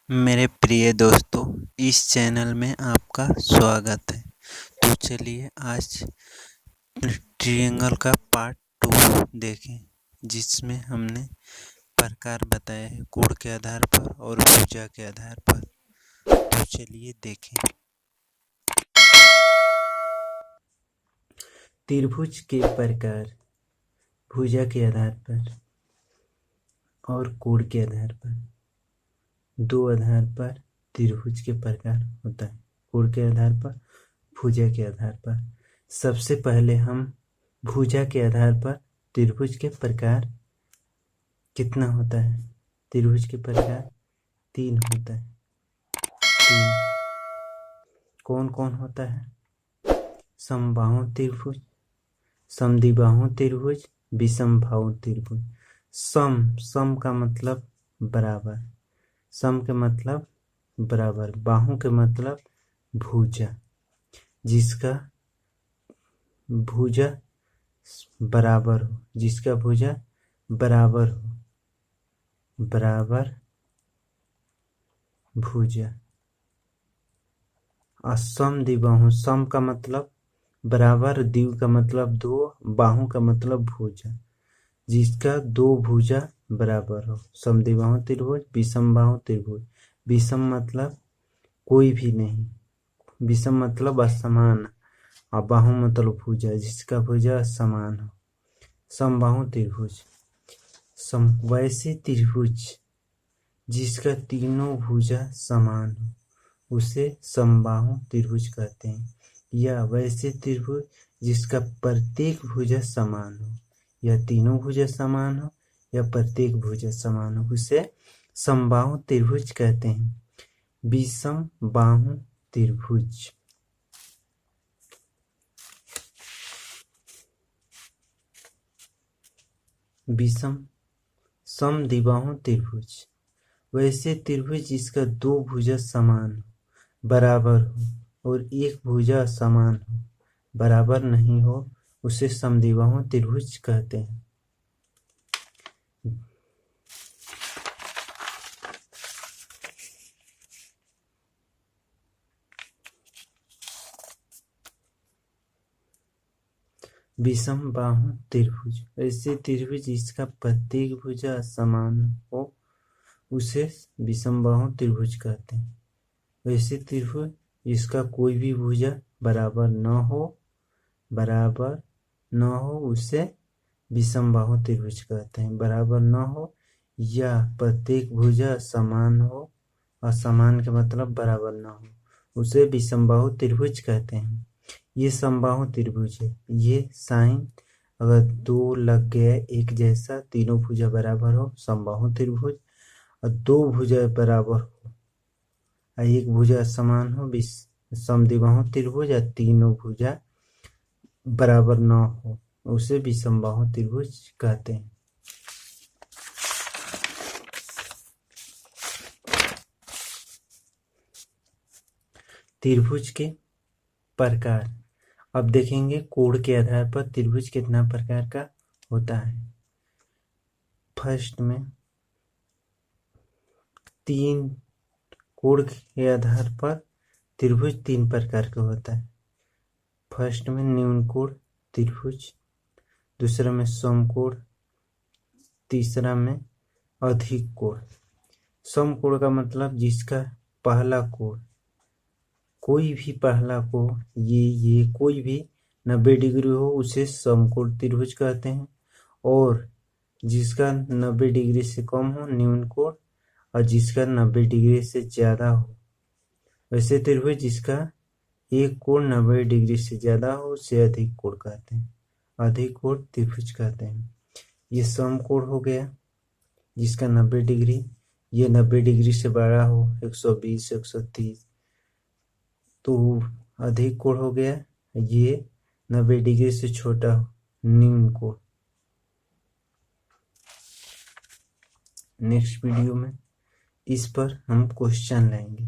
मेरे प्रिय दोस्तों, इस चैनल में आपका स्वागत है। तो चलिए आज ट्रायंगल का पार्ट 2 देखें, जिसमें हमने प्रकार बताए हैं कोण के आधार पर और भुजा के आधार पर। तो चलिए देखें। त्रिभुज के प्रकार भुजा के आधार पर और कोण के आधार पर, दो आधार पर त्रिभुज के प्रकार होता है, कोण के आधार पर, भुजा के आधार पर। सबसे पहले हम भुजा के आधार पर त्रिभुज के प्रकार कितना होता है। त्रिभुज के प्रकार 3 होता है। 3 कौन कौन होता है? समबाहु त्रिभुज, समद्विबाहु त्रिभुज, विषमबाहु त्रिभुज। सम का मतलब बराबर, सम के मतलब बराबर, बाहु के मतलब भुजा, जिसका भुजा बराबर हो, जिसका भुजा बराबर हो, बराबर भुजा। समद्विबाहु, सम का मतलब बराबर, द्वि का मतलब दो, बाहु का मतलब भुजा, जिसका दो भुजा बराबर हो। समद्विबाहु त्रिभुज, विषमबाहु त्रिभुज। विषम मतलब कोई भी नहीं, विषम मतलब असमान, और बाहु मतलब भुजा, जिसका भुजा समान हो। समबाहु त्रिभुज, वैसे त्रिभुज जिसका तीनों भुजा समान हो उसे समबाहु त्रिभुज कहते हैं। या वैसे त्रिभुज जिसका प्रत्येक भुजा समान हो, या तीनों भुजा समान हो या प्रत्येक भुजा समान हो, उसे समबाहु त्रिभुज कहते हैं। विषम बाहु त्रिभुज, विषम समद्विबाहु त्रिभुज, वैसे त्रिभुज जिसका दो भुजा समान हो, बराबर हो, और एक भुजा समान हो, बराबर नहीं हो, उसे समद्विबाहु त्रिभुज कहते हैं। विषम बाहु त्रिभुज, ऐसे त्रिभुज जिसका प्रत्येक भुजा समान हो उसे विषम बाहु त्रिभुज कहते हैं। वैसे त्रिभुज जिसका कोई भी भुजा बराबर न हो उसे विषम बाहु त्रिभुज कहते हैं। बराबर न हो या प्रत्येक भुजा समान हो, असमान के मतलब बराबर न हो, उसे विषम बाहु त्रिभुज कहते हैं। ये समबाहु त्रिभुज है। ये साइन अगर दो लग गए एक जैसा, तीनों भुजा बराबर हो, समबाहु त्रिभुज। और दो भुजा बराबर हो, एक भुजा समान हो, समद्विबाहु त्रिभुज। या तीनों भुजा बराबर न हो, उसे विषमबाहु त्रिभुज कहते हैं। त्रिभुज के प्रकार अब देखेंगे। कोण के आधार पर त्रिभुज कितना प्रकार का होता है। फर्स्ट में तीन कोण के आधार पर त्रिभुज 3 प्रकार का होता है। फर्स्ट में न्यून कोण त्रिभुज, दूसरा में समकोण, तीसरा में अधिक कोण। समकोण का मतलब जिसका पहला कोण, कोई भी पहला कोण, ये कोई भी 90 डिग्री हो उसे समकोण त्रिभुज कहते हैं। और जिसका 90 डिग्री से कम हो न्यून कोण, और जिसका 90 डिग्री से ज्यादा हो, वैसे त्रिभुज जिसका एक कोण 90 डिग्री से ज्यादा हो उसे अधिक कोण कहते हैं, अधिक कोण त्रिभुज कहते हैं। ये समकोण हो गया जिसका 90 डिग्री, ये 90 डिग्री से बड़ा हो 120 130, तो अधिक कोण हो गया। ये 90 डिग्री से छोटा हो, न्यून कोण। नेक्स्ट वीडियो में इस पर हम क्वेश्चन लाएंगे।